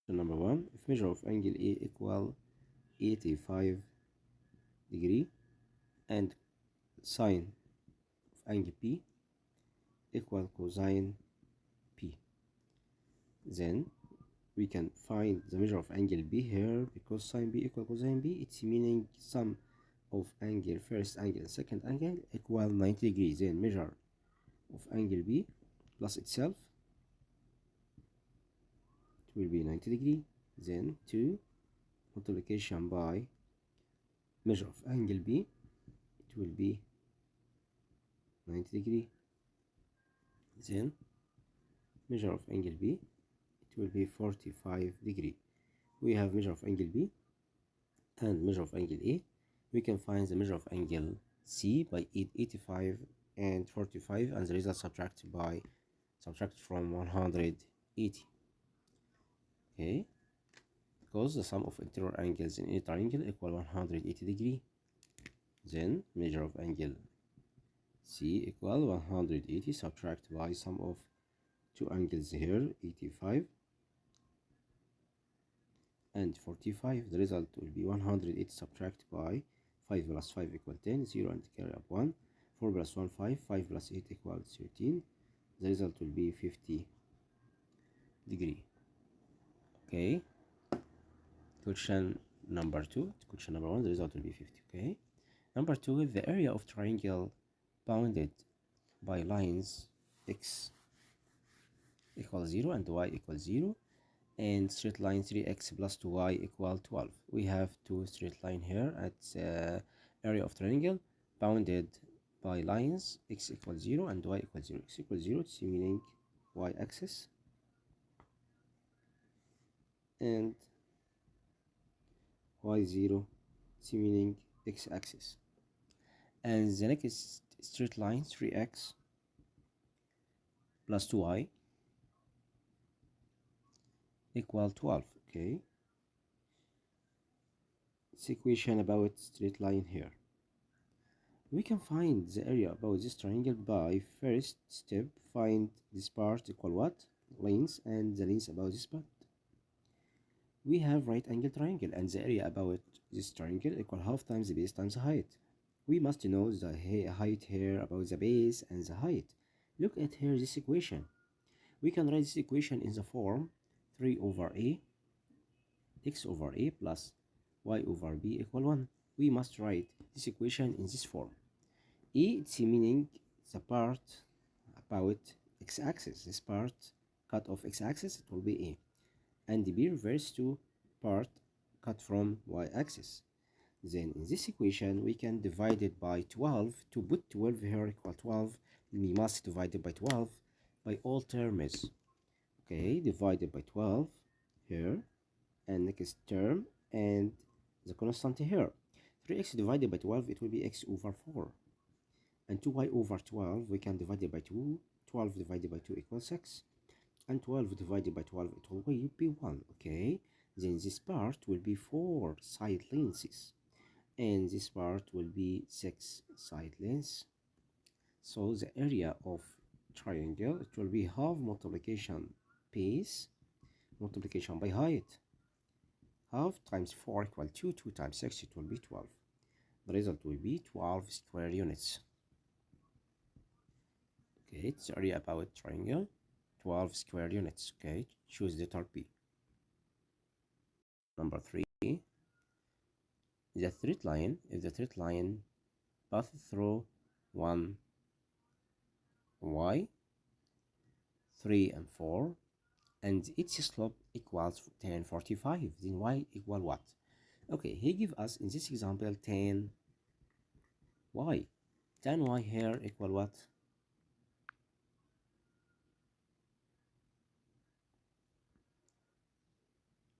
Number 1, if measure of angle A equal 85 degree and sine of angle B equal cosine P, then we can find the measure of angle B here, because sine B equal cosine B, it's meaning sum of angle first angle and second angle equal 90 degrees. Then measure of angle B plus itself, it will be 90 degree. Then 2 multiplication by measure of angle B, it will be 90 degree. Then measure of angle B, it will be 45 degree. We have measure of angle B and measure of angle A. We can find the measure of angle C by 85 and 45, and the result subtract from 180. Okay, because the sum of interior angles in any triangle equal 180 degree. Then measure of angle C equal 180 subtract by sum of two angles here, 85 and 45. The result will be 180 subtract by 5 plus 5 equal 10, 0 and carry up 1, 4 plus 1 5, 5 plus 8 equals 13. The result will be 50 degree. Okay, question number 2. Question number 1, the result will be 50. Okay, number 2, the area of triangle bounded by lines x equals 0 and y equals 0 and straight line 3x plus 2y equal 12. We have two straight line here at area of triangle bounded by lines x equals 0 and y equals 0. X equals 0, it's meaning y axis, and y0, it's meaning x axis. And the next straight line 3x plus 2y equal 12. Okay, it's equation about straight line here. We can find the area about this triangle by first step, find this part equal what? Length, and the length about this part. We have right angle triangle, and the area about this triangle equal half times the base times the height. We must know the height here about the base and the height. Look at here this equation. We can write this equation in the form 3 over a x over a plus y over b equal 1. We must write this equation in this form. A, it's meaning the part about x-axis. This part cut off x-axis, it will be A. And B refers to part cut from y-axis. Then in this equation, we can divide it by 12. To put 12 here equal 12, we must divide it by 12 by all terms. Okay, divided by 12 here, and next term, and the constant here. 3x divided by 12, it will be x over 4. And 2y over 12, we can divide it by 2. 12 divided by 2 equals 6. And 12 divided by 12, it will be 1. Okay, then this part will be 4 side lengths, and this part will be 6 side lengths. So the area of triangle, it will be half multiplication base multiplication by height. Half times 4 equal 2, 2 times 6, it will be 12. The result will be 12 square units. Okay, it's the area about triangle, 12 square units. Okay, choose the letter B. Number 3, the straight line, if the straight line passes through 1, y, 3 and 4, and its slope equals 10, 45, then y equal what? Okay, he give us in this example 10y. 10y here equal what?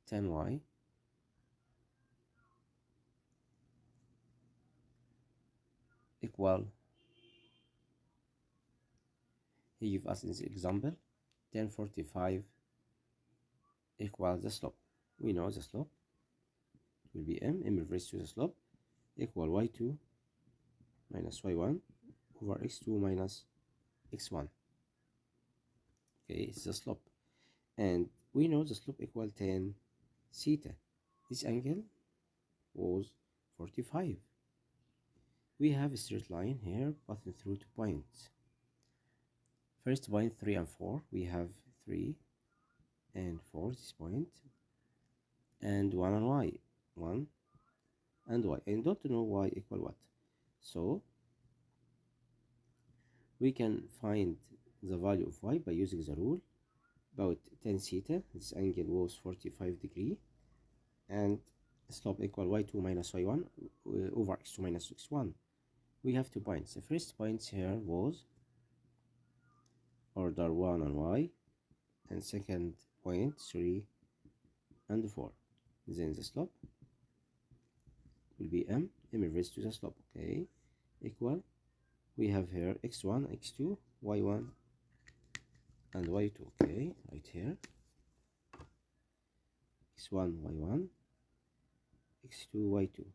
10y equal, he give us in this example 1045 equals the slope. We know the slope will be m refers to the slope equal y2 minus y1 over x2 minus x1. Okay, it's the slope, and We know the slope equal tan theta. This angle was 45. We have a straight line here passing through 2 points. First point 3 and 4. We have 3 and 4 this point, and 1 and y. 1 and y. I don't know y equal what. So we can find the value of y by using the rule about tan theta. This angle was 45 degree, and slope equal y2 minus y1 over x2 minus x1. We have 2 points. The first point here was order 1 and y, and second point 3 and 4. Then the slope will be m reverse to the slope. Okay, equal, we have here x1, x2, y1 and y2. Okay, right here, x1, y1, x2, y2.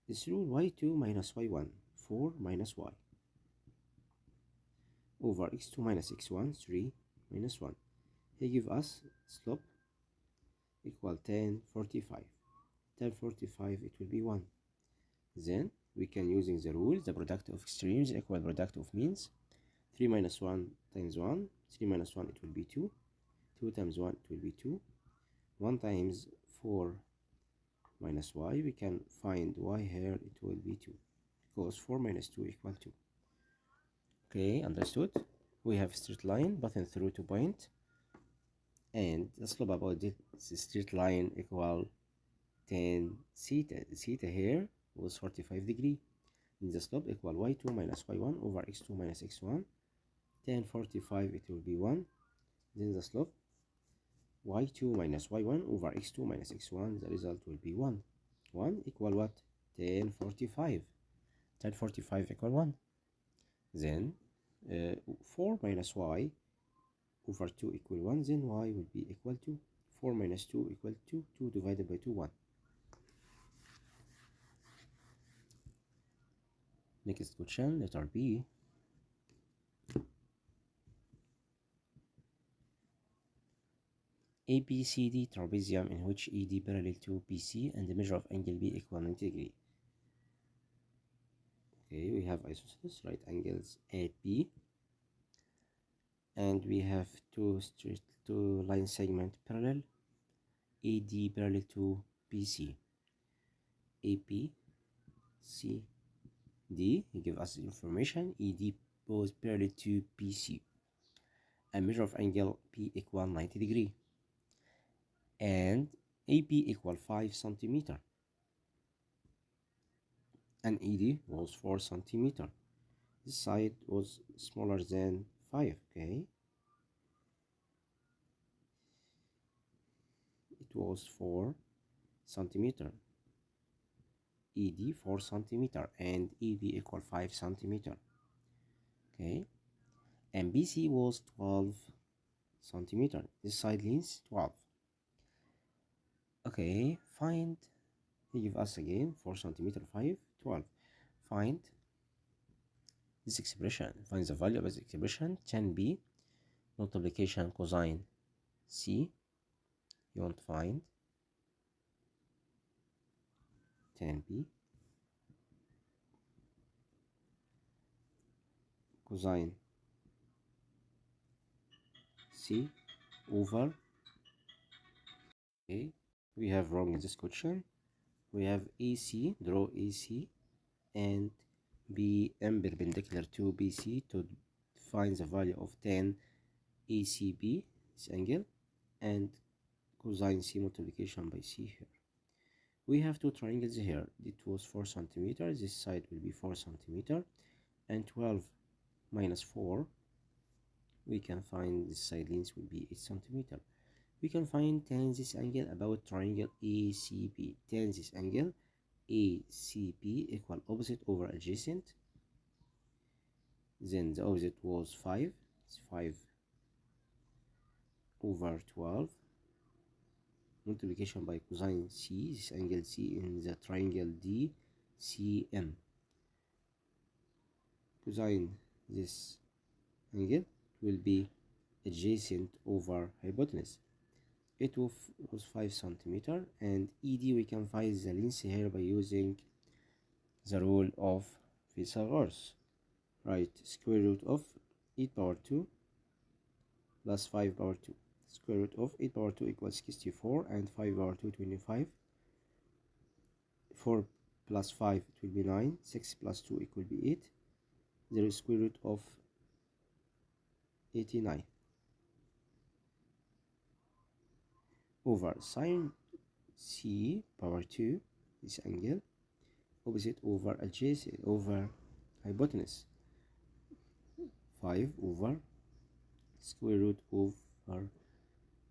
This rule y2 minus y1, 4 minus y, over x2 minus x1, 3 minus 1. He give us slope equal tan 45. Tan 45, it will be 1. Then we can, using the rule, the product of extremes equal product of means. 3 minus 1 times 1, 3 minus 1, it will be 2. 2 times 1, it will be 2. 1 times 4 minus y, we can find y here, it will be 2, because 4 minus 2 equal 2. Okay, understood? We have straight line passing through 2 points, and the slope about this straight line equal tan theta. Theta here was 45 degree. And the slope equal y2 minus y1 over x2 minus x1. Tan 45, it will be 1. Then the slope y2 minus y1 over x2 minus x1. The result will be 1. 1 equal what? Tan 45. Tan 45 equal 1. Then 4 minus y over 2 equal 1. Then y will be equal to 4 minus 2 equal 2. 2 divided by 2, 1. Next question, letter B. ABCD trapezium in which ED parallel to BC and the measure of angle B equal 90 degree. Okay, we have isosceles right angles at B, and we have two line segment parallel, AD parallel to BC. AP, C, D, he give us information. ED was parallel to BC, and measure of angle P equal 90 degree, and AP equal 5 centimeter, and ED was 4 centimeter. This side was smaller than 5. Okay, it was 4 centimeter. ED 4 centimeter and EB equal 5 centimeter. Okay, and BC was 12 centimeter. This side length 12. Okay, find, he give us again 4 centimeter, 5, 12. Find this expression. Find the value of this expression. Tan B multiplication cosine C. You want to find tan B cosine C over, okay, we have wrong in this question. We have AC, draw AC, and BM perpendicular to BC to find the value of tan ACB, this angle, and cosine C multiplication by C here. We have two triangles here. It was 4 centimeter. This side will be 4 centimeter, and 12 minus 4, we can find this side length will be 8 centimeter. We can find tan this angle about triangle ACB. Tan this angle ACB equal opposite over adjacent. Then the opposite was 5. It's 5 over 12. Multiplication by cosine C, this angle C in the triangle DCM. Cosine this angle will be adjacent over hypotenuse. It was 5 centimeter, and ED we can find the length here by using the rule of Pythagoras. Right, square root of 8 power 2 plus 5 power 2. Square root of 8 power 2 equals 64, and 5 power 2 25. 4 plus 5 it will be 9. 6 plus 2 equal be 8. There is square root of 89 over sine c power 2, this angle, opposite over adjacent over hypotenuse, 5 over square root over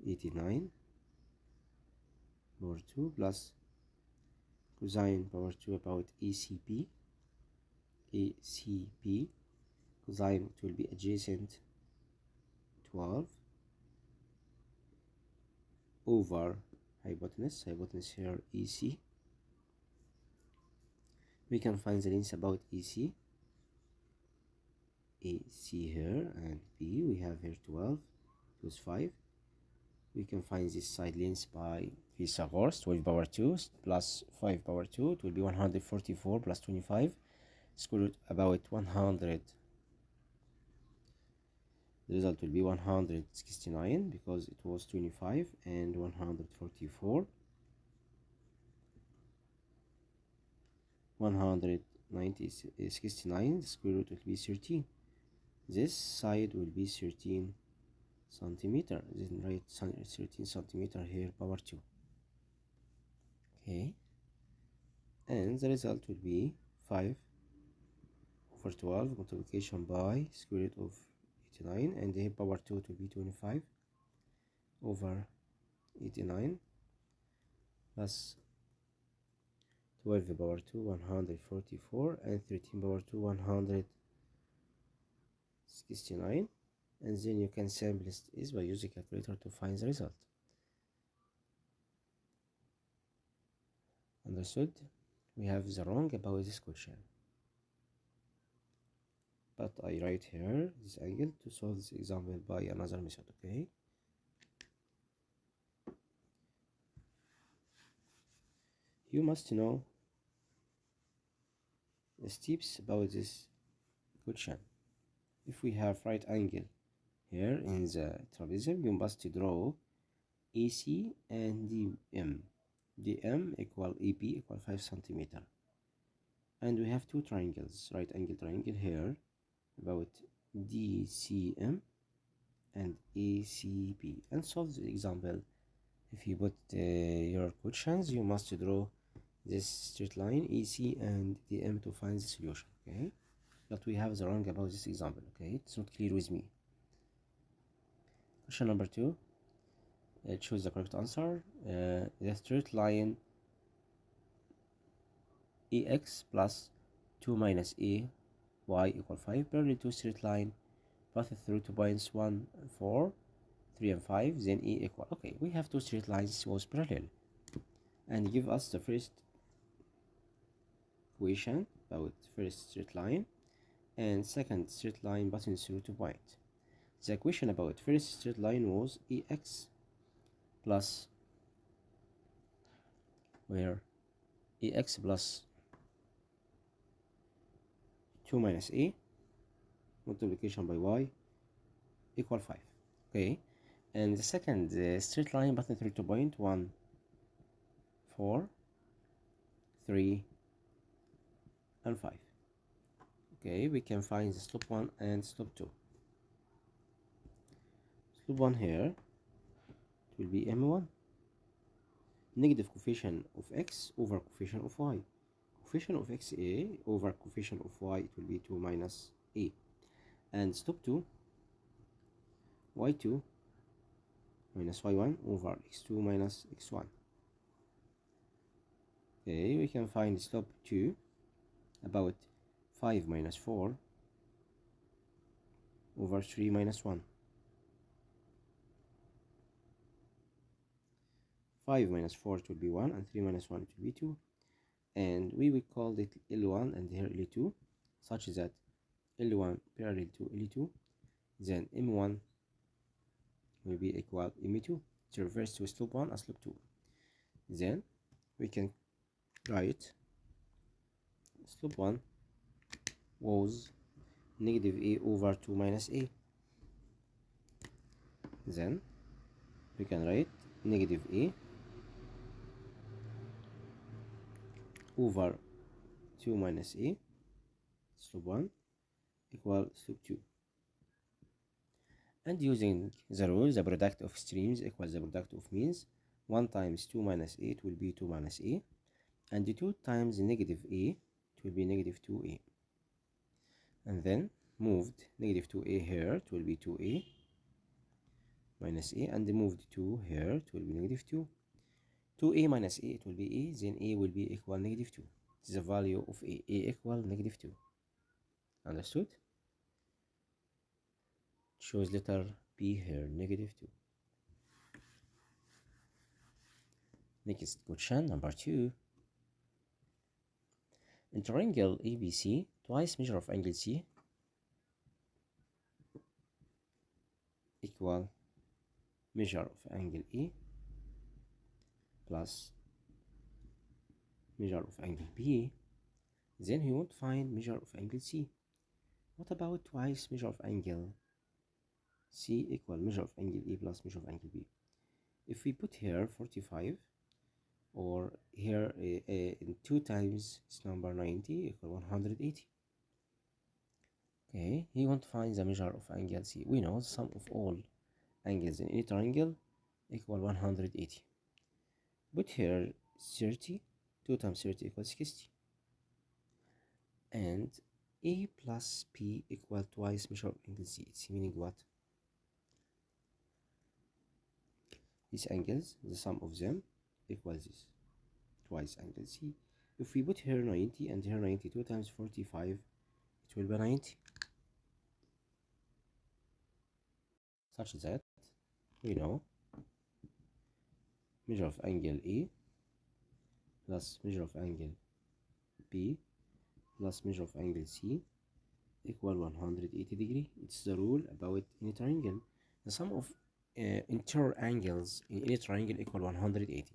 89 power 2 plus cosine power 2 about ACP. Cosine it will be adjacent 12 over hypotenuse here EC. We can find the length about AC here, and B we have here 12 plus 5. We can find this side length by Pythagoras. 12 power 2 plus 5 power 2, it will be 144 plus 25, square root about 100. The result will be 169 because it was 25 and 144. 169, the square root will be 13. This side will be 13 centimeter. Then write 13 centimeter here, power 2. Okay. And the result will be 5 over 12 multiplication by square root of 89, and here power 2 will be 25 over 89 plus 12 power 2 144, and 13 power 2 169, and then you can simplify this by using calculator to find the result. Understood? We have the wrong about this question, but I write here this angle to solve this example by another method. Okay, you must know the steps about this question. If we have right angle here in the trapezium, you must draw AC and DM. DM equal AP equal 5 centimeter, and we have two triangles, right angle triangle here about DCM and ACP, and solve the example. If you put your questions, you must draw this straight line AC and DM to find the solution. Okay, but we have the wrong about this example. Okay, it's not clear with me. Question number 2, choose the correct answer. The straight line AX plus 2 minus A y equal 5 parallel to straight line path through 2 points 1, 4, 3 and 5, then E equal. Okay, we have two straight lines was parallel, and give us the first equation about first straight line and second straight line passing through 2 points. The equation about first straight line was EX plus EX plus 2 minus A multiplication by Y equal 5. Okay, and the second straight line passing through 2 point 1, 4, 3 and 5. Okay, we can find the slope 1 and slope 2. Slope 1 here, it will be M1, negative coefficient of X over coefficient of Y. Coefficient of X A over coefficient of Y, it will be 2 minus A. And slope 2, Y2 minus Y1 over X2 minus X1. Okay, we can find slope 2 about 5 minus 4 over 3 minus 1. 5 minus 4 it will be 1, and 3 minus 1 it will be 2. And we will call it L1 and here L2, such that L1 parallel to L2, then M1 will be equal me2. It refers to slope 1 and slope 2. Then we can write slope 1 was negative a over 2 minus a. Then we can write negative a over 2 minus a, slope 1, equal slope 2. And using the rule, the product of streams equals the product of means. 1 times 2 minus a, it will be 2 minus a. And 2 times negative a, it will be negative 2a. And then moved negative 2a here, it will be 2a minus a. And moved 2 here, it will be negative 2. 2a minus a, it will be a. Then a will be equal negative 2. This is the value of a equal negative 2. Understood? Choose letter B here, negative 2. Next question, number 2. In triangle ABC, twice measure of angle C equal measure of angle A plus measure of angle B. Then we want to find measure of angle C. What about twice measure of angle C equal measure of angle A plus measure of angle B? If we put here 45, or here in 2 times this number 90 equal 180. Okay, he want to find the measure of angle C. We know the sum of all angles in any triangle equal 180. Put here 30, 2 times 30 equals 60. And A plus B equal twice measure of angle C. It's meaning what? These angles, the sum of them equals this, twice angle C. If we put here 90 and here 90, 2 times 45, it will be 90. Such that we know measure of angle A plus measure of angle B plus measure of angle C equal 180 degree. It's the rule about any triangle. The sum of interior angles in any triangle equal 180.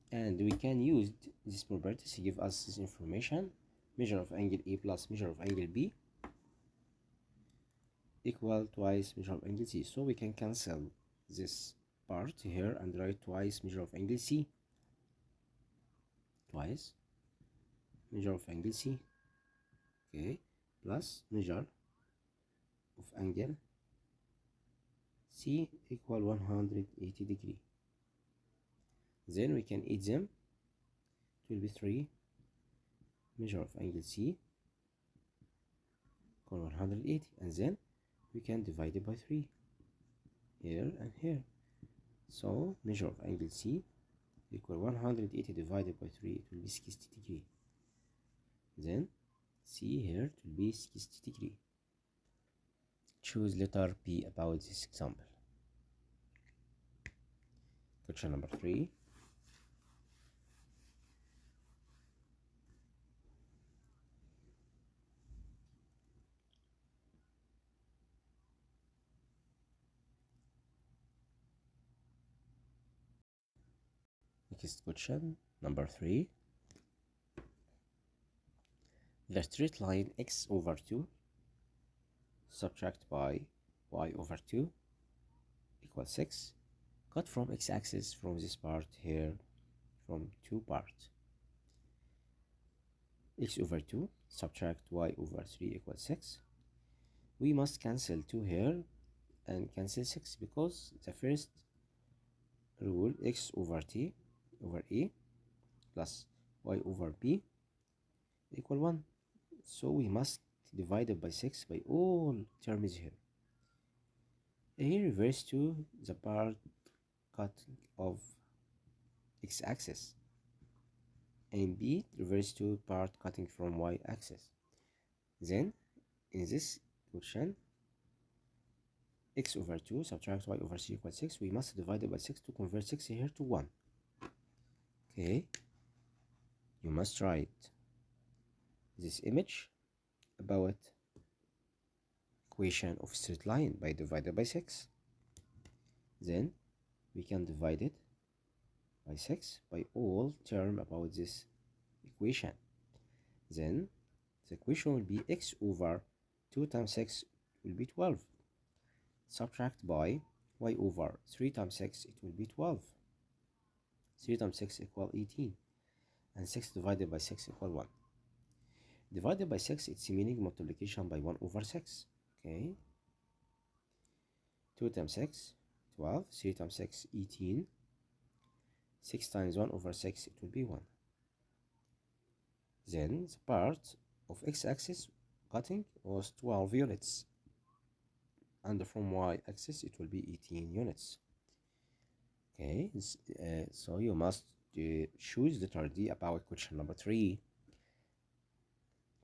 And we can use this property to give us this information. Measure of angle A plus measure of angle B equal twice measure of angle C. So we can cancel this part here and write twice measure of angle C. Twice measure of angle C. Okay, plus measure of angle C equal 180 degree. Then we can add them. It will be 3 measure of angle C equal 180, and then we can divide it by 3 here and here. So measure of angle C equal 180 divided by 3, it will be 60 degree. Then C here, it will be 60 degree. Choose letter B about this example. Question number 3. Next question, number 3. The straight line x over 2 subtract by y over 2 equals 6. Cut from x-axis from this part here, from 2 parts. X over 2 subtract y over 3 equals 6. We must cancel 2 here and cancel 6, because the first rule, x over t over a plus y over b equal 1. So we must divide it by 6 by all terms here. A refers to the part cut of x-axis, and b refers to part cutting from y-axis. Then in this question, x over 2 subtract y over 3 equals 6. We must divide it by 6 to convert 6 here to 1. Okay, you must write this image about equation of straight line by divided by 6. Then we can divide it by 6 by all term about this equation. Then the equation will be x over 2 times 6 will be 12. Subtract by y over 3 times 6, it will be 12. 3 times 6 equal 18. And 6 divided by 6 equal 1. Divided by 6, it's meaning multiplication by 1 over 6. Okay. 2 times 6, 12. 3 times 6, 18. 6 times 1 over 6, it will be 1. Then the part of x-axis cutting was 12 units. And from y-axis, it will be 18 units. Okay, so you must choose the letter D about question number 3.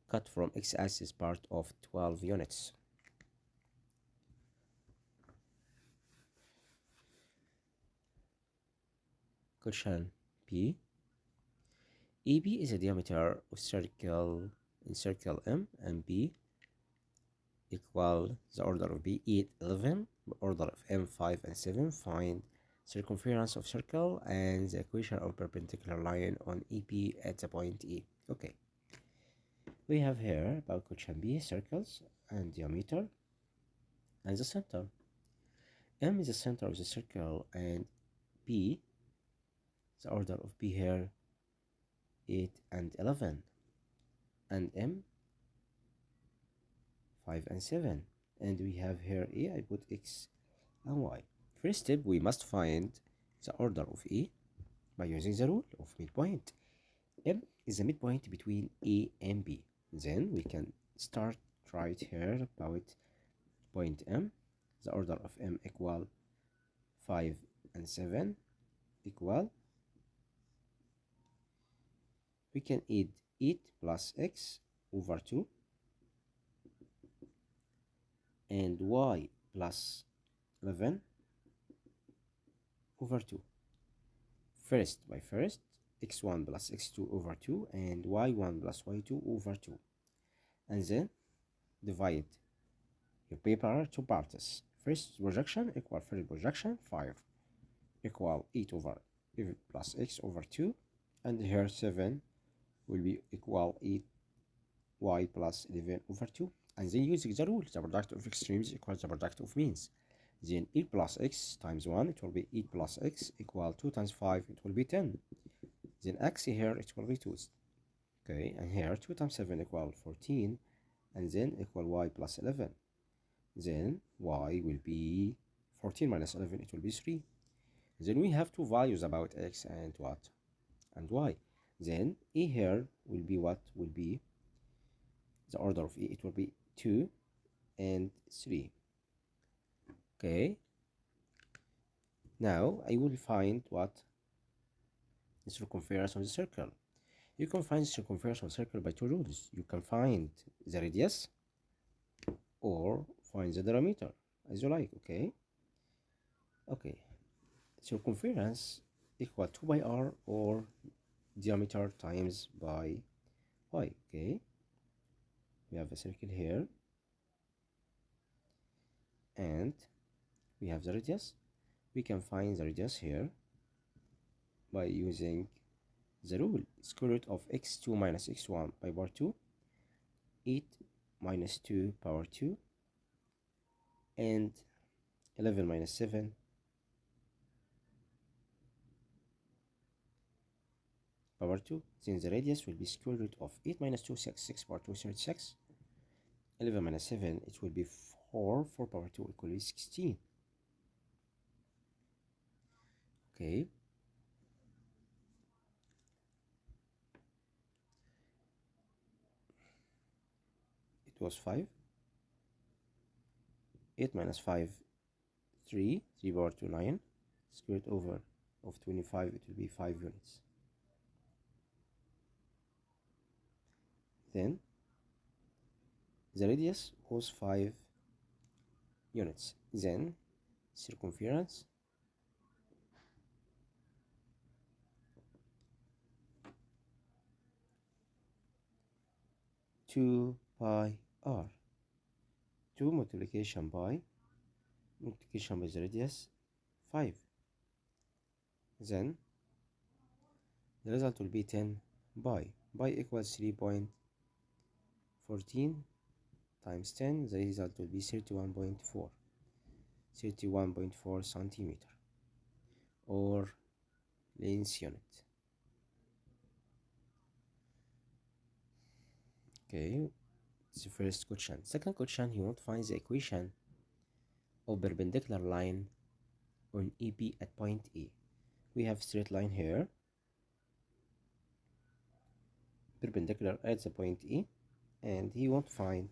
Cut from x-axis part of 12 units. Question B. AB is a diameter of circle in circle M, and B equal the order of B 8, 11, the order of M 5 and 7. Find circumference of circle and the equation of perpendicular line on AB at the point E. Okay. We have here about question B, circles and diameter and the center. M is the center of the circle, and B, the order of B here, 8 and 11, and M 5 and 7. And we have here A, I put X and Y. First step, we must find the order of A by using the rule of midpoint. M is the midpoint between A and B. Then we can start right here about point M. The order of M equal 5 and 7 equal. We can add 8 plus X over 2 and Y plus 11 over 2. First by first, x1 plus x2 over 2 and y1 plus y2 over 2. And then divide your paper to parts. First projection equal first projection, 5 equal 8 over 11 plus x over 2. And here 7 will be equal 8 y plus 11 over 2. And then using the rule, the product of extremes equals the product of means. Then 8 plus x times 1, it will be 8 plus x equal 2 times 5, it will be 10. Then x here, it will be 2. Okay, and here 2 times 7 equal 14, and then equal y plus 11. Then y will be 14 minus 11, it will be 3. Then we have two values about x and what? And y. Then a here will be what? Will be the order of a, it will be 2 and 3. Okay, now I will find what? The circumference of the circle. You can find the circumference of the circle by two rules. You can find the radius or find the diameter, as you like. Okay, okay, circumference equal 2 by r or diameter times by y. Okay, we have a circle here and we have the radius. We can find the radius here by using the rule square root of x2 minus x1 by power 2, 8 minus 2 power 2, and 11 minus 7 power 2. Then the radius will be square root of 8 minus 2, 6, 6 power 2, 36. 11 minus 7, it will be 4, 4 power 2 equals 16. Okay. It was 5. 8 minus 5, 3. 3 power 2, 9. Square root over of 25, it will be 5 units. Then the radius was 5 units. Then circumference two pi r. 2 multiplication by the radius 5. Then the result will be 10 pi. Pi equals 3.14 times 10. The result will be 31.4 centimeter, or length unit. Okay, it's the first question. Second question, he wants to find the equation of perpendicular line on EP at point A. We have straight line here, perpendicular at the point E, and he wants to find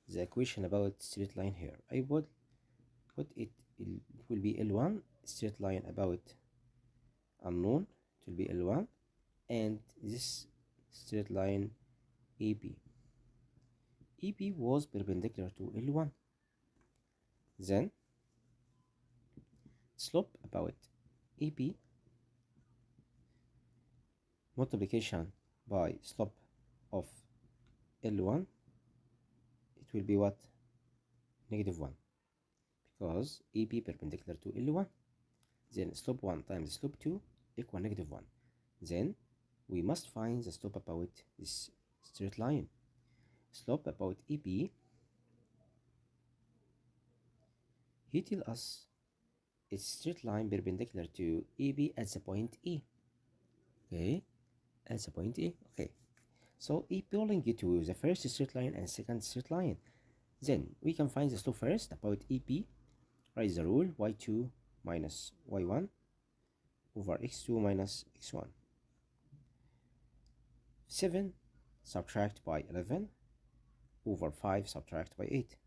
the equation about straight line here. I would put it will be L1, straight line about unknown, it will be L1, and this straight line AB. EP was perpendicular to L1. Then slope about EP multiplication by slope of L1, it will be what? -1, because EP perpendicular to L1. Then slope 1 times slope 2 equal -1. Then we must find the slope about this straight line. Slope about EP, he tells us it's straight line perpendicular to EB at the point E. Okay, at the point E. Okay, so E belonging to the first straight line and second straight line. Then we can find the slope first about EP. Write the rule: y2 minus y1 over x2 minus x1. 7 subtract by 11 over 5 subtract by 8.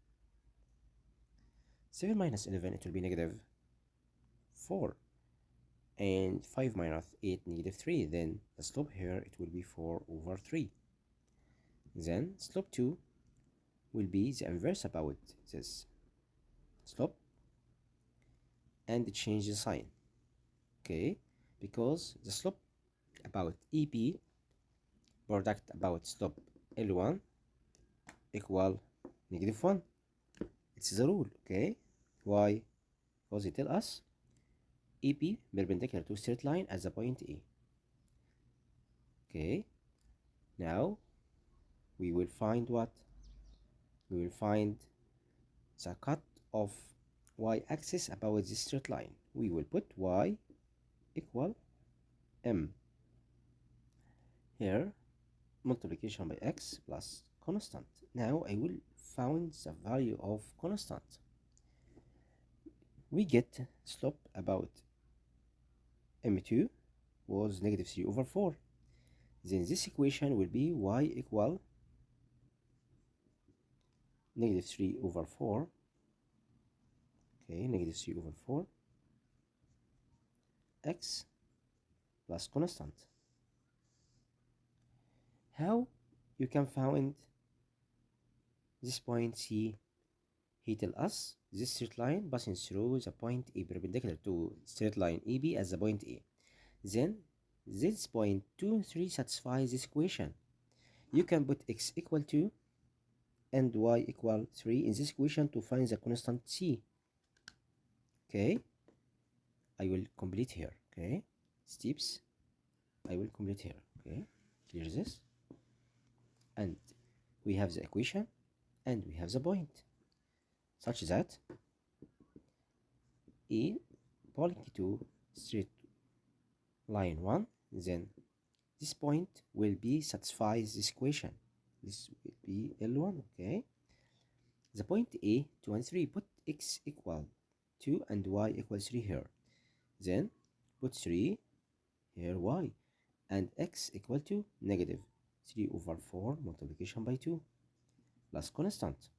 7 minus 11, it will be -4, and 5 minus 8, -3. Then the slope here, it will be 4 over 3. Then slope 2 will be the inverse about this slope, and change the sign. Okay, because the slope about EP product about slope L1 equal -1. It's the rule. Okay, why? Because it tells us EP perpendicular to straight line at the point A. Okay, now we will find what? We will find the cut of y-axis about this straight line. We will put y equal m. Here, multiplication by x plus constant. Now I will find the value of constant. We get slope about m2 was -3 over 4. Then this equation will be y equal -3 over 4. Okay, -3 over 4 x plus constant. How you can find this point C? He tells us this straight line passing through the point A perpendicular to straight line EB as the point A. Then this point 2 and 3 satisfies this equation. You can put x equal 2 and y equal 3 in this equation to find the constant C. Okay, I will complete here. Okay, steps I will complete here. Okay, clear this, and we have the equation and we have the point, such that E belonging to straight line 1, then this point will be satisfies this equation. This will be L1. Okay, the point A 2 and 3, put x equal 2 and y equal 3 here. Then put 3 here, y, and x equal to -3 over 4 multiplication by 2 plus constant.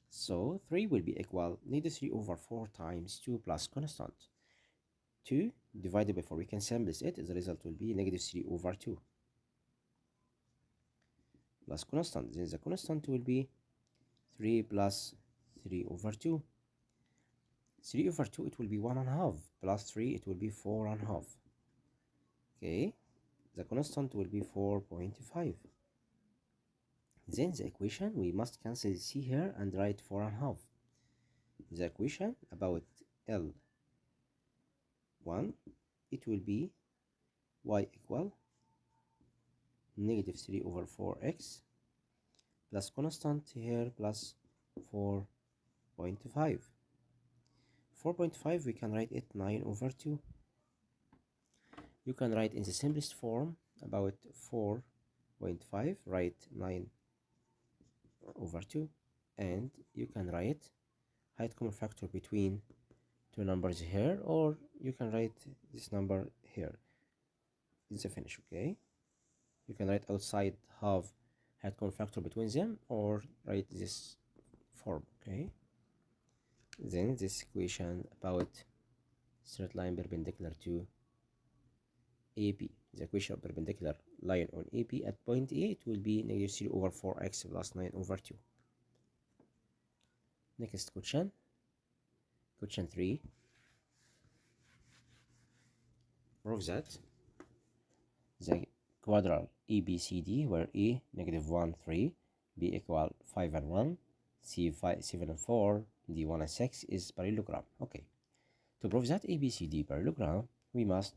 So 3 will be equal -3 over 4 times 2 plus constant. 2 divided by 4, we can simplify it. The result will be -3 over 2 plus constant. Then the constant will be 3 plus 3 over 2. 3 over 2, it will be 1.5, plus 3, it will be 4.5. Okay, the constant will be 4.5. Then the equation, we must cancel C here and write 4.5. the equation about L1, it will be y equal negative 3 over 4x plus constant here plus 4.5. 4.5 we can write it 9 over 2. You can write in the simplest form about 4.5, write 9 over 2, and you can write height common factor between two numbers here, or you can write this number here. It's a finish, okay? You can write outside half height common factor between them, or write this form, okay? Then this equation about straight line perpendicular to AB. The equation of perpendicular line on AB at point A, it will be negative 3 over 4x plus 9 over 2. Next question. Question 3. Prove that the quadral ABCD, where A negative 1, 3, B equal 5 and 1, C 5, 7 and 4, D 1 and 6 is parallelogram. Okay. To prove that ABCD parallelogram, we must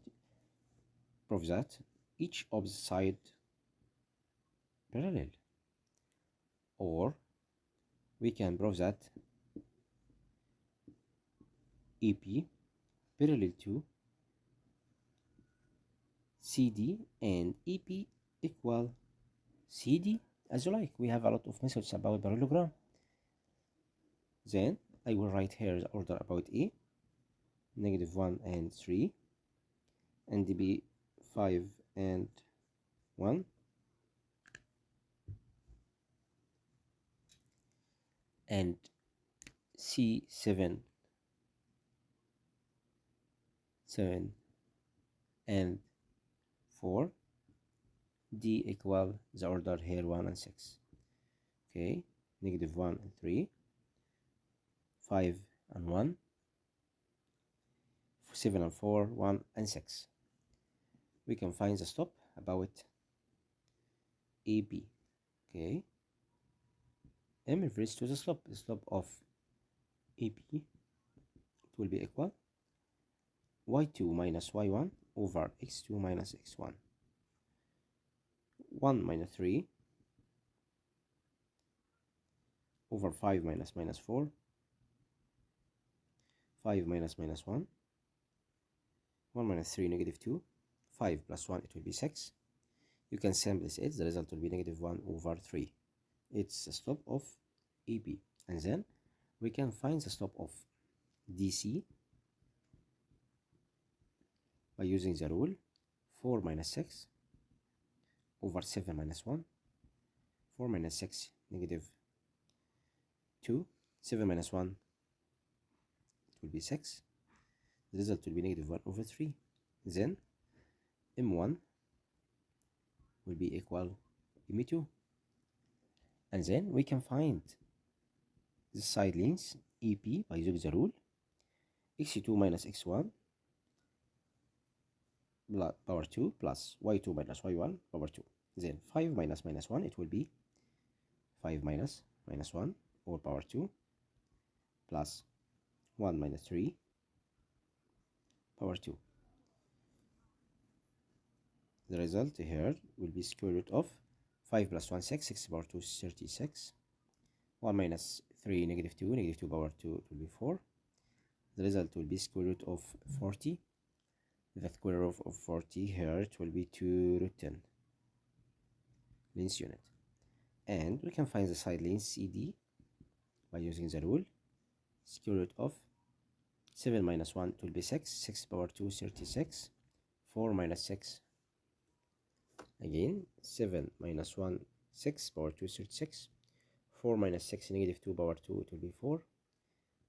prove that each opposite side parallel, or we can prove that EP parallel to CD and EP equal CD, as you like. We have a lot of methods about parallelogram. Then I will write here the order about A, negative 1 and 3, and B 5 and 1, and C 7 and 4, D equal the order here 1 and 6. Okay, negative 1 and 3, 5 and 1, 7 and 4, 1 and 6. We can find the slope about AB. Okay, M refers to the slope. The slope of AB, it will be equal y2 minus y1 over x2 minus x1. 1 minus 3 over 5 minus 4, 5 minus 1, 1 minus 3 negative 2, 5 plus 1 it will be 6. You can simplify it, the result will be negative 1 over 3. It's the slope of AB. And then we can find the slope of DC by using the rule 4 minus 6 over 7 minus 1, 4 minus 6 negative 2, 7 minus 1 it will be 6. The result will be negative 1 over 3. Then M1 will be equal M2. And then we can find the side lengths EP by using the rule x2 minus x1 power 2 plus y2 minus y1 power 2. Then 5 minus 1, it will be 5 minus 1 over power 2 plus 1 minus 3 power 2. The result here will be square root of 5 plus 1, 6, 6 power 2 is 36. 1 minus 3, negative 2, negative 2 power 2 will be 4. The result will be square root of 40. The square root of 40 here, it will be 2 root 10 length unit. And we can find the side length CD by using the rule square root of 7 minus 1 it will be 6, 6 power 2 is 36, 4 minus 6, again 7 minus 1, 6 power 2 is 36, 4 minus 6 negative 2 power 2 it will be 4.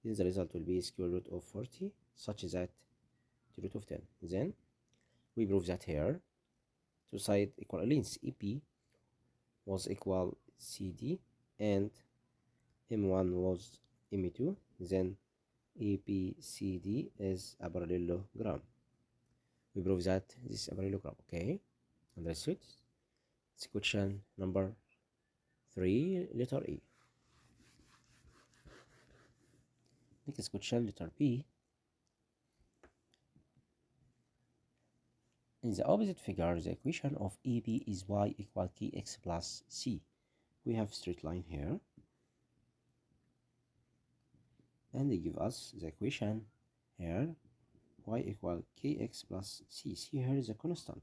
Then the result will be square root of 40 such that the root of 10. Then we prove that here two sides equal lengths EP was equal CD and M1 was M2. Then ABCD is a parallelogram. We prove that this is a parallelogram. Okay, understood? It's question number 3, letter E. Next question, letter B. In the opposite figure, the equation of AB is y equal kx plus c. We have straight line here, and they give us the equation here, y equal kx plus c. C here is a constant,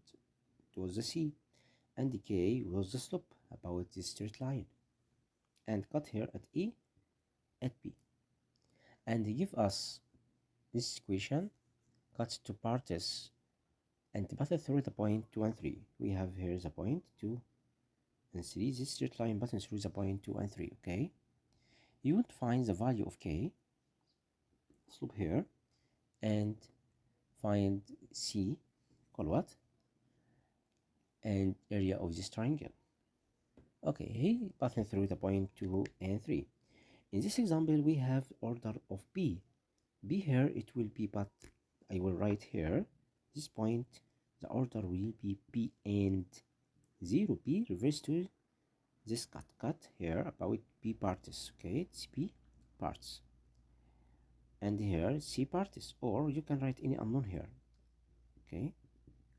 it was the c, and the k was the slope about this straight line, and cut here at E at B, and they give us this equation cut to parts and path through the point 2 and 3. We have here the point 2 and 3, this straight line passes through the point 2 and 3. Okay, you want to find the value of k, slope here, and find c equal what, and area of this triangle. Okay, he passing through the point 2 and 3. In this example, we have order of b. B here it will be, but I will write here this point, the order will be b and 0. B reverse to this cut here about b parts. Okay, it's b parts, and here c parts, or you can write any unknown here. Okay,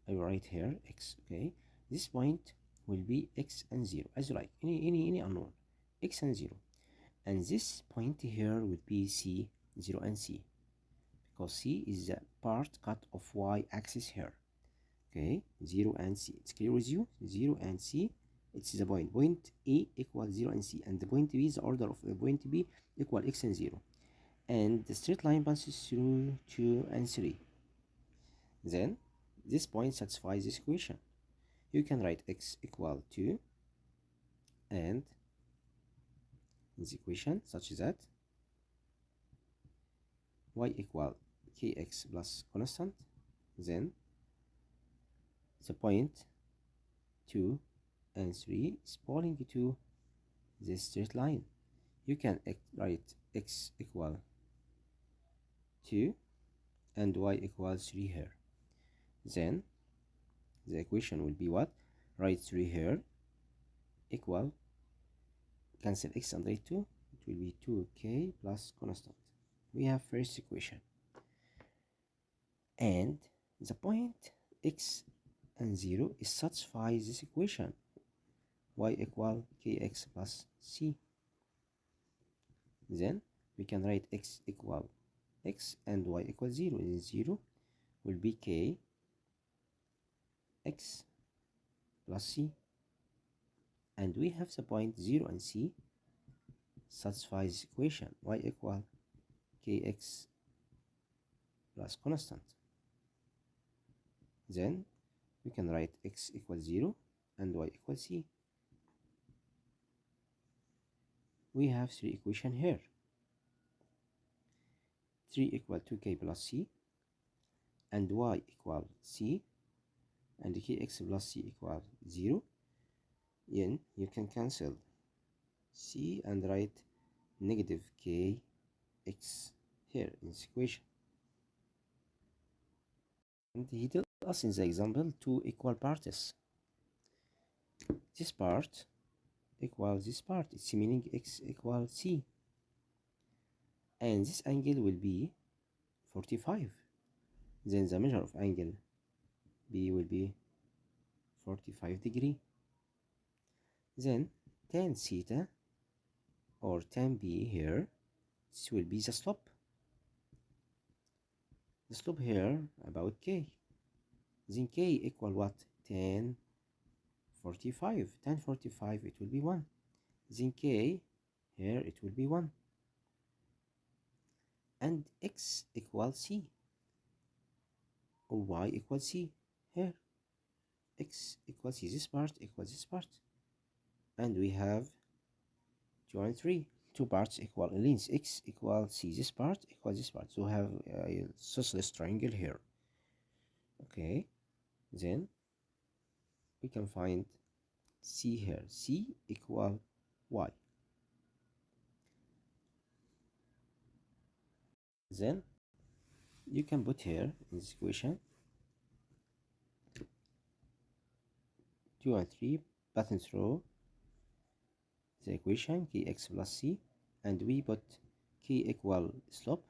I will write here x. Okay, this point will be x and 0, as you like, any unknown, x and 0, and this point here will be c, 0 and c, because c is the part cut of y axis here. Okay, 0 and c, it's clear with you? 0 and c, it's the point A equals 0 and c, and the point B is the order of the point B equal x and 0, and the straight line passes through 2 and 3. Then this point satisfies this equation. You can write x equal 2, and this equation such that y equal kx plus constant, then the point 2 and 3 is falling to this straight line. You can write x equal 2 and y equals 3 here. Then the equation will be what? Write 3 here, equal, cancel x and 2, it will be 2k plus constant. We have first equation, and the point x and 0 is satisfies this equation, y equal kx plus c. Then we can write x equal x and y equal 0, and 0 will be k x plus c, and we have the point 0 and c satisfies this equation, y equal kx plus constant. Then we can write x equals 0 and y equals c. We have 3 equations here. 3 equal 2k plus c, and y equal c, and kx plus c equal 0. Then you can cancel c and write negative kx here in this equation. And he tells us in the example 2 equal parts. This part equals this part, it's meaning x equals c, and this angle will be 45. Then the measure of angle B will be 45 degree. Then tan theta or tan B here, this will be the slope. The slope here about k. Then k equal what? Tan 45. Tan 45 it will be 1. Then k here it will be 1. And x equals c, or y equals c here. X equals c, this part equals this part, and we have 2 and 3. 2 parts equal length, x equals c, this part equals this part, so we have a isosceles triangle here. Okay, then we can find c here, c equal y. Then you can put here in this equation 2 and 3 passing through the equation kx plus c, and we put k equal slope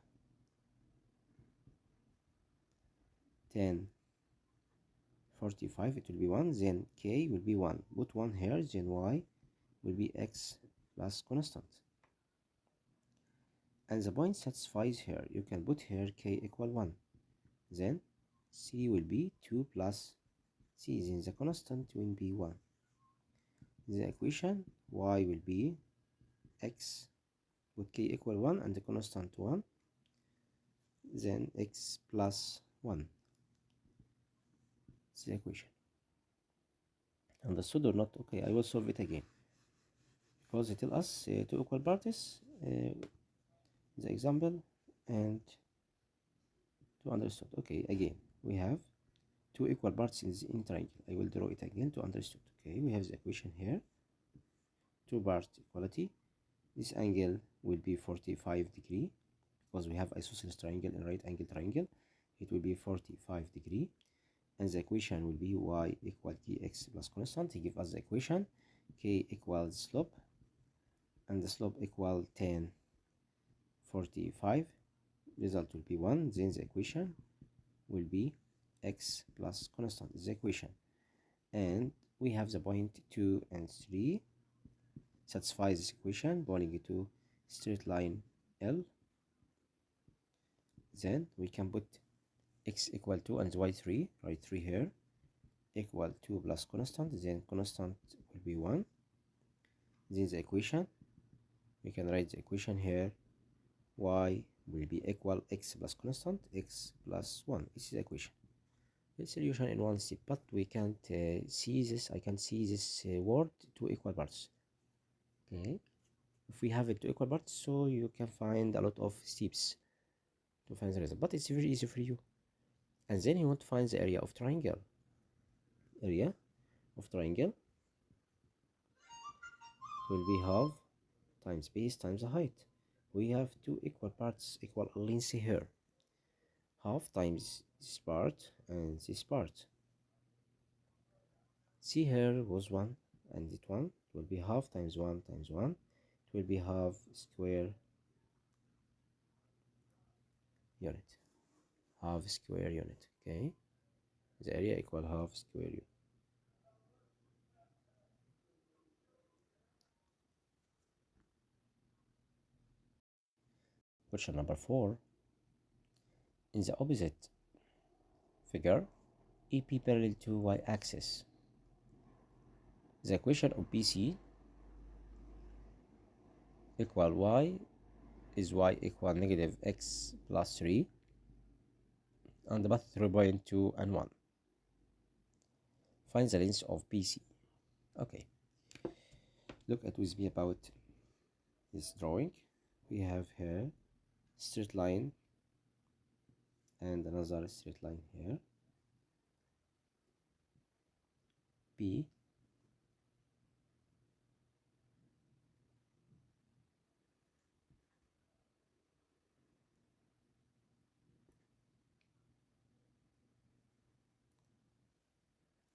10 45, it will be 1, then k will be 1. Put 1 here, then y will be x plus constant. And the point satisfies here. You can put here k equal 1. Then c will be 2 plus c, then the constant will be 1. The equation y will be x, put k equal 1 and the constant 1, then x plus 1. It's the equation. Understood or not? Okay, I will solve it again, because it tells us two equal parts, the example, and to understood. Okay, again we have two equal parts in triangle. I will draw it again to understood. Okay, we have the equation here, two part equality. This angle will be 45 degree, because we have isosceles triangle and right angle triangle. It will be 45 degree, and the equation will be y equal kx plus constant. He give us the equation k equals slope, and the slope equal 10 45. Result will be 1. Then the equation will be x plus constant is the equation, and we have the point 2 and 3 satisfy this equation, pointing to straight line L. Then we can put x equal 2 and y 3, write 3 here, equal 2 plus constant, then constant will be 1. Then the equation, we can write the equation here, y will be equal x plus constant, x plus 1. This is the equation. The solution in one step, but we can't see this. I can see this word two equal parts. Okay, if we have it two equal parts, so you can find a lot of steps to find the result, but it's very easy for you. And then you want to find the area of triangle. Area of triangle will be half times base times the height. We have two equal parts, equal length here. Half times this part and this part. See here was 1 and it 1 will be half times 1 times 1. It will be half square unit. Half square unit. Okay, the area equal half square unit. Question number 4. In the opposite figure, EP parallel to y-axis. The equation of BC equal y is y equal negative x plus 3 and the path 3.2 and 1. Find the length of BC. Okay, look at with me about this drawing. We have here straight line and another straight line here, B,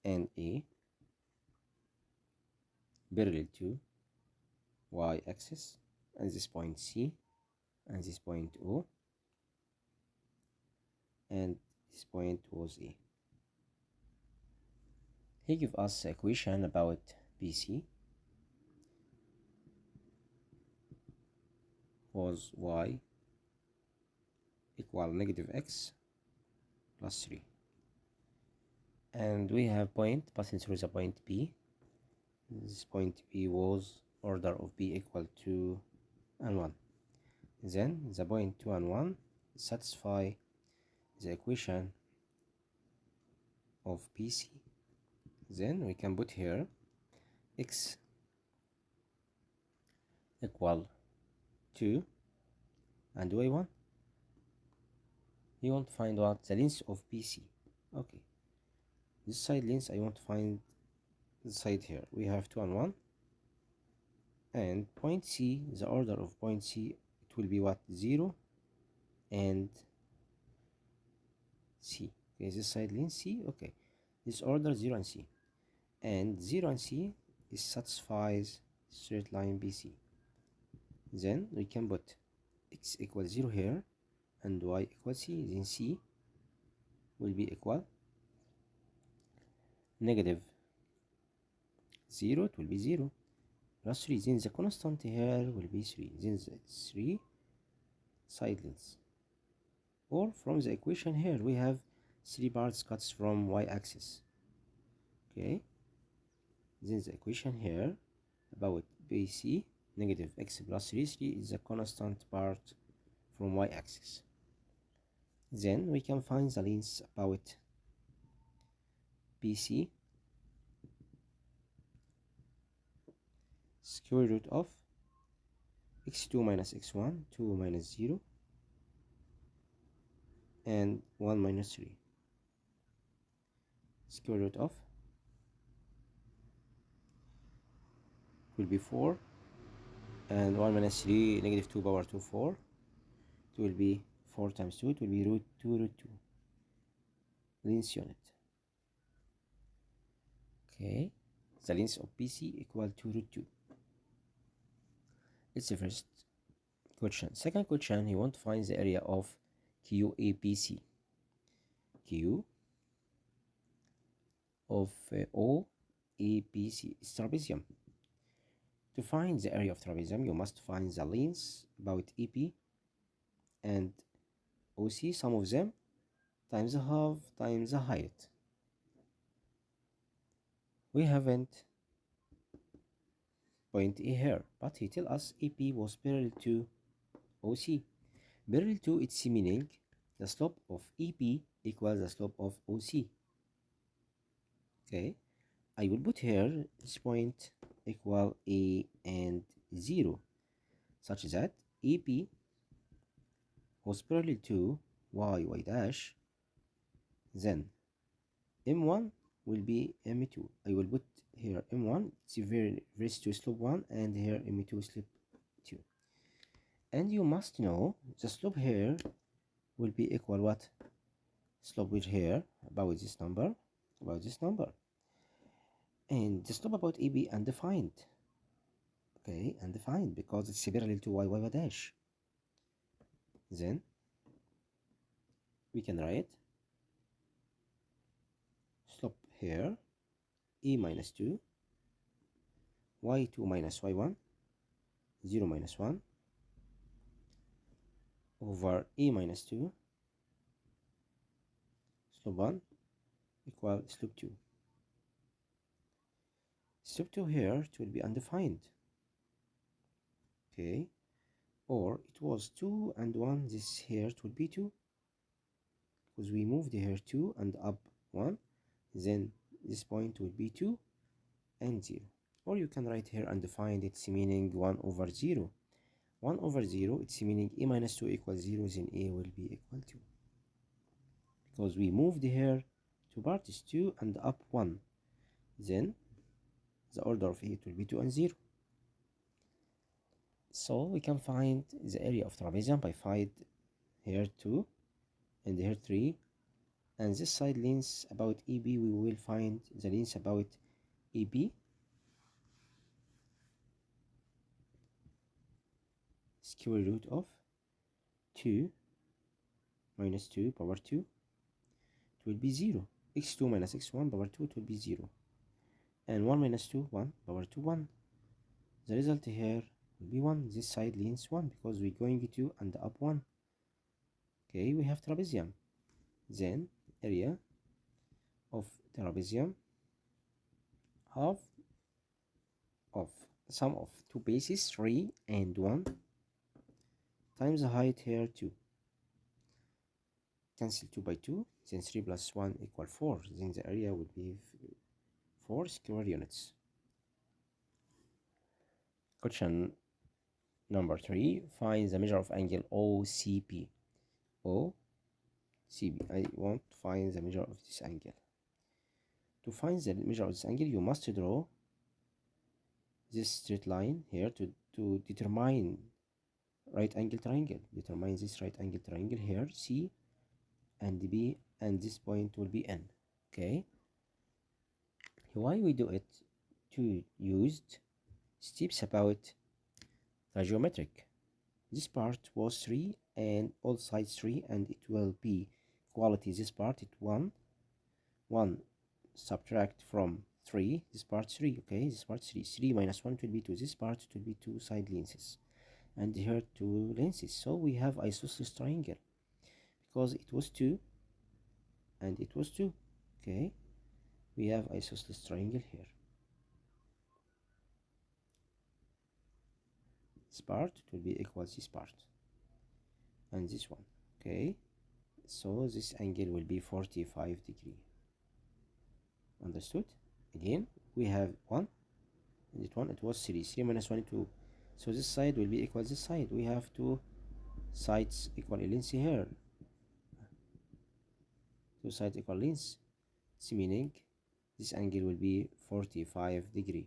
and A parallel to y-axis, and this point C, and this point O, and this point was A. He give us a equation about BC was y equal negative x plus 3, and we have point passing through the point B. This point B was order of B equal 2 and 1. Then the point 2 and 1 satisfy the equation of BC. Then we can put here x equal 2 and y 1. You want to find what the length of BC. Okay, this side length I want to find the side here. We have 2 and 1, and point C, the order of point C, it will be what, 0 and C. Okay, this side length C. Okay, this order 0 and C, and 0 and C is satisfies straight line BC. Then we can put x equals 0 here and y equals C. Then C will be equal negative 0, it will be 0 plus 3. Then the constant here will be 3. Then the 3 side lengths. Or from the equation here, we have 3 parts cuts from y-axis. Okay. Then the equation here about BC negative x plus 3 is the constant part from y-axis. Then we can find the length about BC square root of x2 minus x1, 2 minus 0, and 1 minus 3. Square root of will be 4, and 1 minus 3, negative 2 power 2, 4. It will be 4 times 2, it will be root 2 root 2. Length unit. Okay, the length of BC equal to root 2. It's the first question. Second question, you want to find the area of QABC. Q of OABC is trapezium. To find the area of trapezium, you must find the length about EP and OC, sum of them, times the half times the height. We haven't point A here, but he tell us EP was parallel to OC. Parallel to its meaning, the slope of EP equals the slope of OC. Okay, I will put here this point equal A and 0, such that EP was parallel to y dash, then M1 will be M2. I will put here M1, it's very to slope 1, and here M2 slope 2. And you must know the slope here will be equal what? Slope with here about this number, and the slope about AB undefined. Okay, undefined because it's parallel to y dash. Then we can write slope here E minus 2, y2 minus y1, 0 minus 1, over E minus 2, slope 1 equal slope 2. Slope 2 here, it will be undefined. Okay, or it was 2 and 1, this here it will be 2, because we moved here 2 and up 1, then this point will be 2 and 0. Or you can write here undefined, it's meaning 1 over 0. 1 over 0, it's meaning A minus 2 equals 0, then A will be equal to, because we moved here two parts, 2 and up 1, then the order of A will be 2 and 0. So we can find the area of trapezium by find here 2 and here 3, and this side length about EB, we will find the length about EB square root of 2 minus 2 power 2, it will be 0. x2 minus x1 power 2, it will be 0. And 1 minus 2, 1 power 2, 1. The result here will be 1. This side length 1 because we're going to and up 1. Okay, we have trapezium. Then area of trapezium, half of sum of two bases 3 and 1 times the height here 2. Cancel 2 by 2, then 3 plus 1 equal 4. Then the area would be 4 square units. Question number 3, find the measure of angle OCP. OCP, I want to find the measure of this angle. To find the measure of this angle, you must draw this straight line here to determine right angle triangle. Determine this right angle triangle here, C and B, and this point will be N. Okay, why we do it? To use steps about the geometric. This part was 3 and all sides 3, and it will be quality this part, it 1. 1 subtract from 3, this part 3, okay, this part 3. 3 minus 1 will be 2, this part will be 2 side lenses, and here 2 lenses. So we have isosceles triangle because it was 2 and it was 2. Okay, we have isosceles triangle here. This part will be equal this part and this one. Okay, so this angle will be 45 degree. Understood? Again, we have 1 and it 1, it was 3. 3 minus 1 2. So this side will be equal this side. We have 2 sides equal length here. 2 sides equal length. It's meaning this angle will be 45 degree.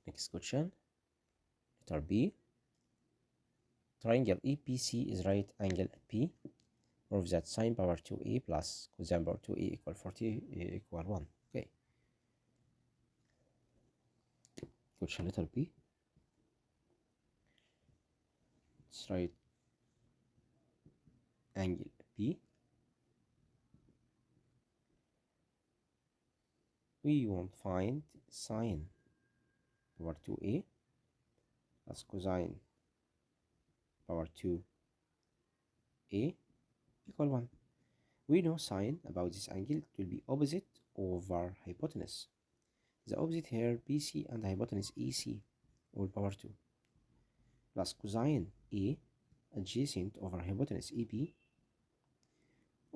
Next question. Letter B. Triangle EPC is right angle P. Prove that sine power 2a plus cosine power 2a equal 40 equal 1. Okay. Question letter B. It's right angle P. We want to find sine power 2a plus cosine power 2a equal 1. We know sine about this angle, it will be opposite over hypotenuse. The opposite here BC and hypotenuse EC all power 2 plus cosine A adjacent over hypotenuse EP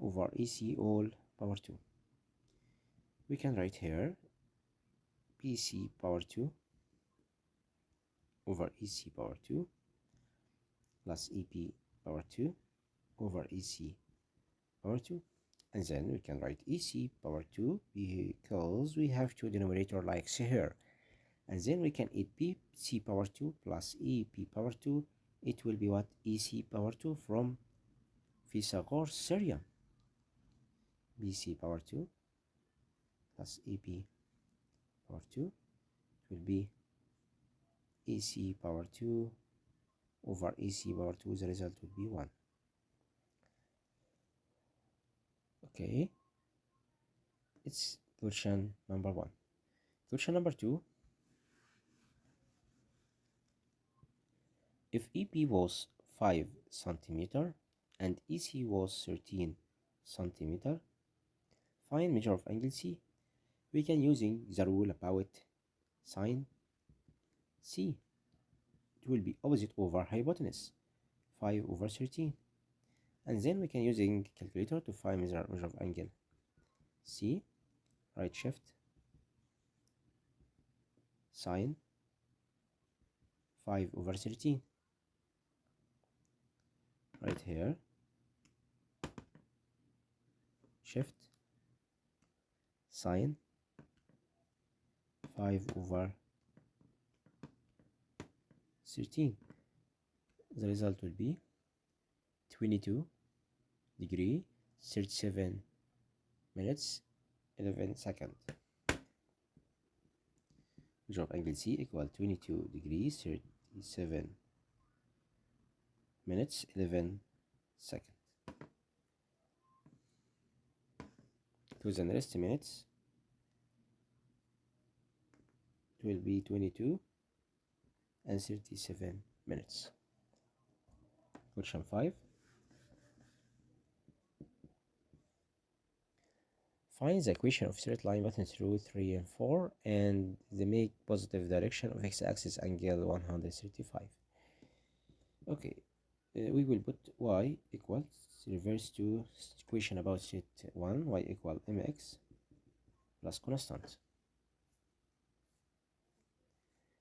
over EC all power 2. We can write here BC power 2 over EC power 2 plus EP power 2 over EC power 2, and then we can write EC power 2 because we have two denominator like here, and then we can add BC power 2 plus EP power 2. It will be what? EC power 2 from Pythagoras theorem. BC power 2 plus EP power 2 will be EC power 2 over EC power 2. The result will be 1. Okay, it's question number 1. Question number 2. If EP was 5 centimeter and EC was 13 centimeter, find measure of angle C. We can using the rule about sine C. It will be opposite over hypotenuse, 5 over 13. And then we can using calculator to find measure of angle C. Right shift sine 5 over 13. Right here shift sine 5 over 13. The result will be 22 degree 37 minutes 11 seconds. Measure of angle C equal 22 degrees 37 minutes 11 seconds. To the nearest minutes, it will be 22 and 37 minutes. Question 5. Find the equation of straight line passing through 3 and 4 and the make positive direction of x-axis angle 135. Okay, we will put y equals reverse to equation about straight 1, y equal mx plus constant.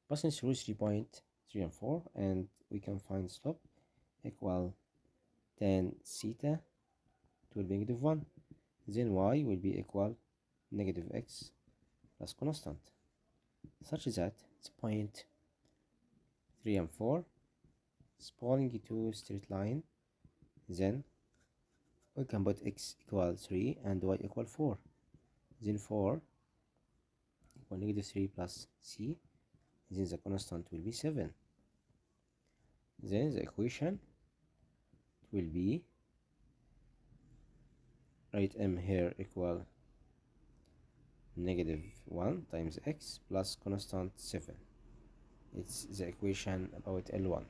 Passing through 3.3 and 4, and we can find slope equal tan theta, it will be -1. Then y will be equal -x plus constant, such that it's point 3 and 4 is falling to straight line. Then we can put x equal 3 and y equal 4. Then 4 equal -3 plus c. Then the constant will be 7. Then the equation will be write m here equal -1 times x plus constant 7. It's the equation about L1.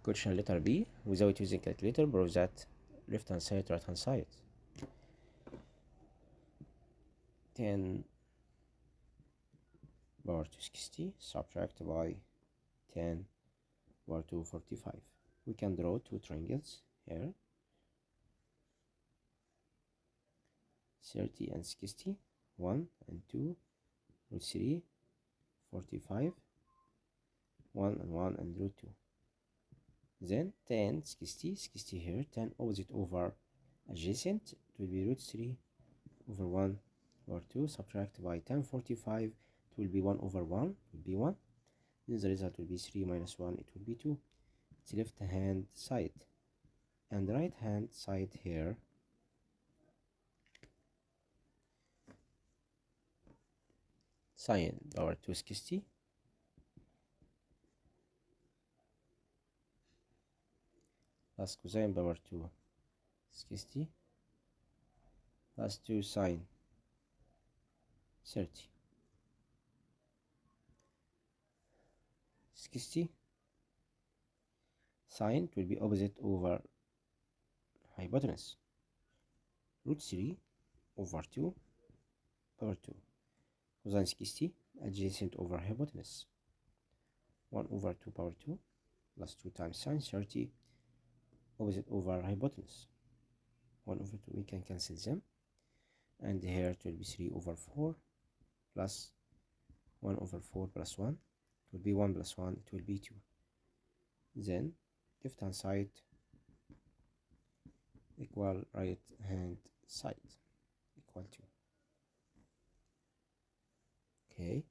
Question letter B. Without using calculator, prove that left hand side, right hand side. 10 power to 60 subtract by 10 power to 45. We can draw two triangles here, 30 and 60, 1 and 2, root 3, 45, 1 and 1 and root 2. Then 10, 60, 60 here, 10 opposite over adjacent, it will be root 3 over 1 over 2, subtract by 10, 45, it will be 1 over 1, it will be 1. Then the result will be 3 minus 1, it will be 2. It's left hand side. And right hand side here, sine power 260 plus cosine power 260 plus 2 sine 30. 60 sine will be opposite over hypotenuse, root 3 over 2 power 2. Cosine 60 adjacent over hypotenuse, 1 over 2 power 2 plus 2 times sine 30 opposite over hypotenuse, 1 over 2. We can cancel them, and here it will be 3 over 4 plus 1 over 4 plus 1, it will be 1 plus 1, it will be 2. Then left hand side equal right hand side equal to. Okay,